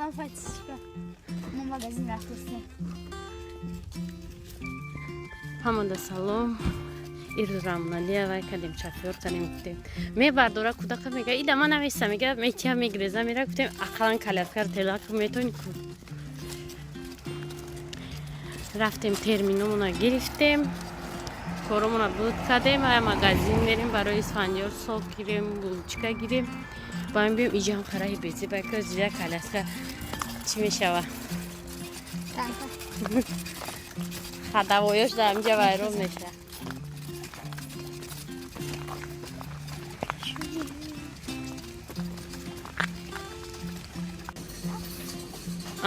Мама, подписчика. Мы в магазин растем. Hamada salom. Iruzamna lieva kadim chafyor kadim guftem. Me bardora kudaka mega ida man avesta mega metia megreza mera guftem aqlan kalatkar telak meton ku. Raftem terminomuna giriftem. Koromuna bud kadem va magazin merim baroy isfandior sok girem bulchka girem. Baam biam ijam qaray bezi baka zira kalaska chi meshava. Xadavoyosh dam javayrom mesha.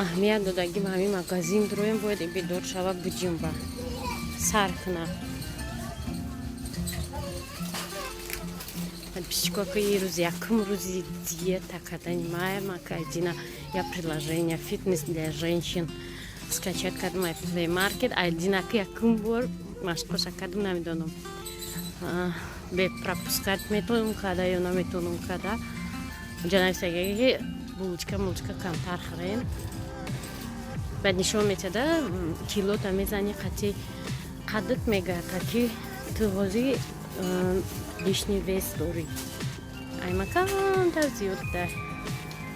Аҳамият додагим ҳамин магазин дороем бояд бедор шава буҷимба сар кунам. Подписчикока рӯз якум рӯзи диета кардани мая кардина я приложение фитнес для женщин скачать кардам ай Play Market айдинаки якум бор машқоша кардам намедонам бе пропускать метавонам карда ё наметавонам карда ҷа нависаги булочка камтар хӯрем. بعد نشون میده کیلو تا میزنی قطعی قدت میگرده که تو بازی لیشنی ویس داری ای مکان تا زیاد ده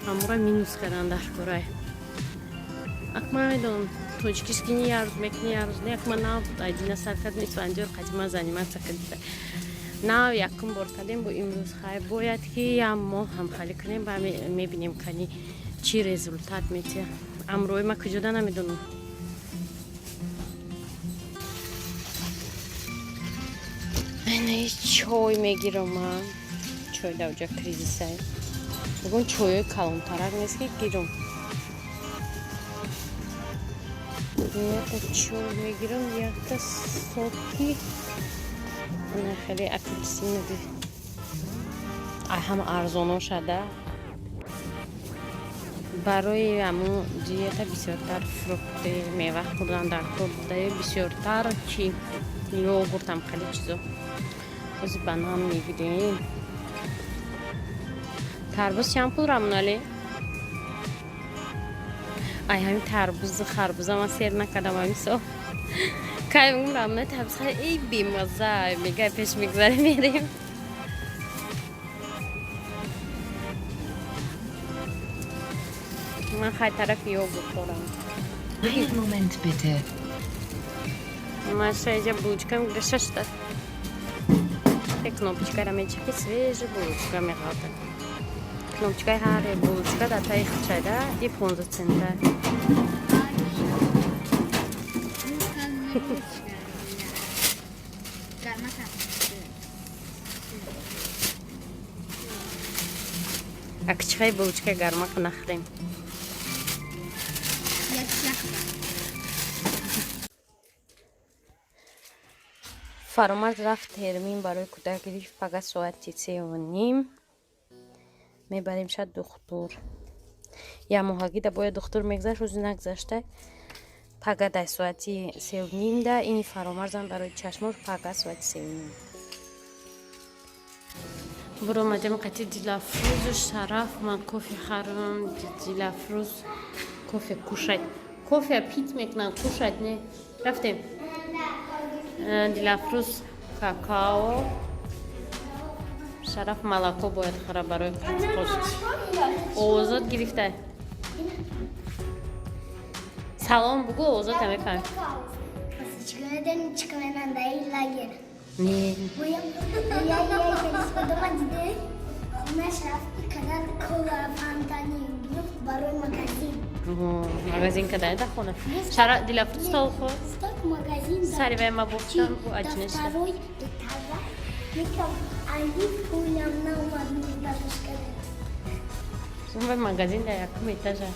همورا مینوس کردن در کورای اکما میدون توچکیش کنی یارز میکنی یارز نه اکما نبود ایدینا سر کرد نیست وانجور قدیما زنیمت سکرده نه یکم بار کردیم با امروز خواهی باید که یا ما هم خالی کنیم و میبینیم کنی چی رزولتات میده امروی ما کجا نمیدونم. من چای میگیرم من چای دوجا کریزیسه بگون چای کلانترک نیست که گیرم یک چای میگیرم یک تا صبحی من خیلی اپلسین دی هم ارزانو شده برای همون دیتا بسیارتر فروخت میوه خوردن در خورده بسیارتر چی یوگورت هم خیلی چیزا از بنان میگیریم. تربوز چند پول رمونالی؟ ای همین تربوز خربوز هم سیر نکردم همین سو که اون رمونه تربوز خیلی ای بیمزه میگه پیش میگذاره میریم. من خیلی طرف یوگورت خورم. Einen Moment bitte. Маша اینجا булочка میگیره 6 تا. کنوپچکا را میچکی سویج булочка میخواد. کنوپچکای هر булочка در تای خچده دی 15 سنته. اکچکای булочка гармак нахрем. فرامرز رفت ترمین برای کودک گرفت فقط ساعت 3:30 میبریم شد دکتر یا ماهگی ده باید دکتر میگذشت روزی نگذشته فقط در ساعت 3:30 ده این فرامرزم برای چشمش فقط ساعت 3:30 برو مدام قطعی دیلافروز شرف من کافی خرم دیلافروز کافی کشد کافی پیت میکنم کشد نه رفتیم دیلافروز کاکاو شرف ملاکو باید خراب برای خوش اوزاد گرفته سلام بگو اوزاد هم بفهم نه магазин кадай да хона шара диляфруз стол хо магазин сари вай ма бофтан бу аҷнеш второй этажа метам али пулям на умадни бабушка сумва магазин да якум этажа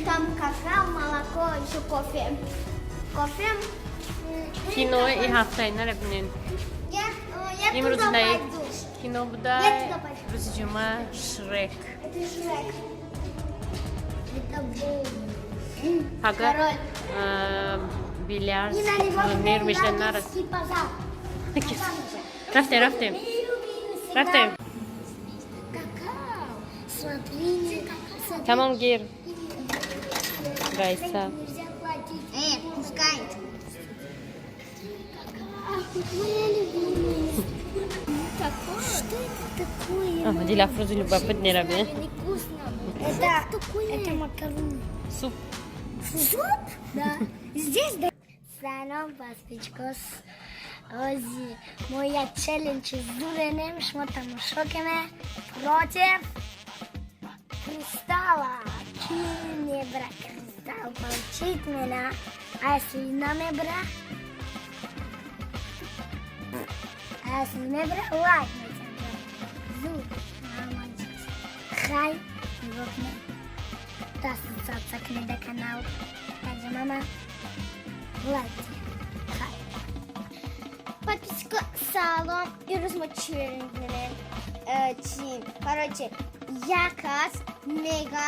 там какао молоко ещё кофе кино и ҳафтаи нарабинен имрӯз наи кино буда рӯзи ҷумъа шрек Ага. Бильярд. Мир мечтаем народ. Рафтем. Какао. Смотри, Tamam gir. Gaysa. Пускай. Что это такое? Дила фрузу любопытный раби. Это макароны. Суп. Суп? Да. Здесь да. Салам, подписчик. Ози, моя челлендж с дуреным шмотом шоками против кристалла. Не бра кристалл получить меня, а если не бра, ладно тебе. Зуб, хай, вокна. Подписаться к на канал tajmama. Ладно. Подписчик салон и размочеренные. Короче, якас, мега,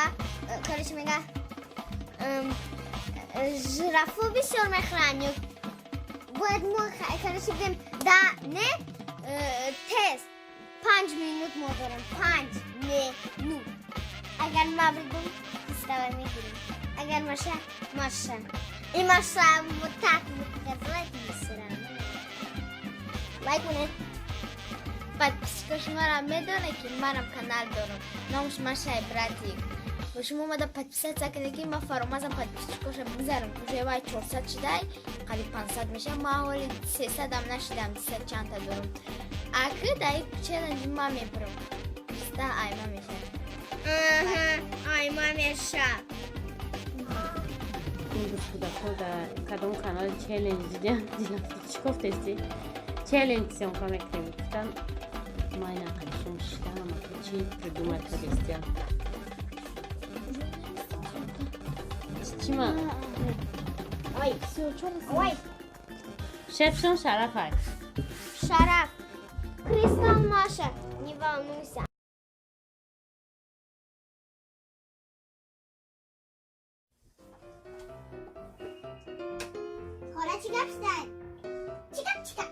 жирафу бисёр мехраню. Бояд мо, короче, бим да, не, тест. 5 минут мо дорем, 5 минут. Агар ма бигум, иставай мегирим. Агар Маша, Маша. И Маша вот так вот показать мисера. Лайк мне. Подписчик шмара медоне ки марам канал дорам. Номш Маша и братик. Почему надо подписаться, когда мы формаза подписчиков бизарим. Уже вай 400 читай, кали 500 миша, маули 300 дам нашидам 10 чанта дорам. А когда и челлендж маме прям. Ста ай маме ша. Ай маме ша. Господа, когда он канал челлендж Дила фрузичков тести. Челлендж он комментирует. Там майна кашун штана макачи придумать тестя. Чима. Ой, все, что ой. Шефшон шарафай. Шараф. Кристалл Маша, не волнуйся. حالا چیکار شدن؟ چیکار؟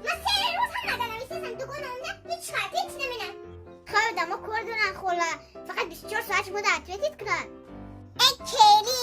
من 3 روز هم ندارم ایستم تو کنم هیچ خاطر هیچ نمیدم خوابیدم و کردونن خولا فقط 24 ساعت مده اتویتیت کن ای کلی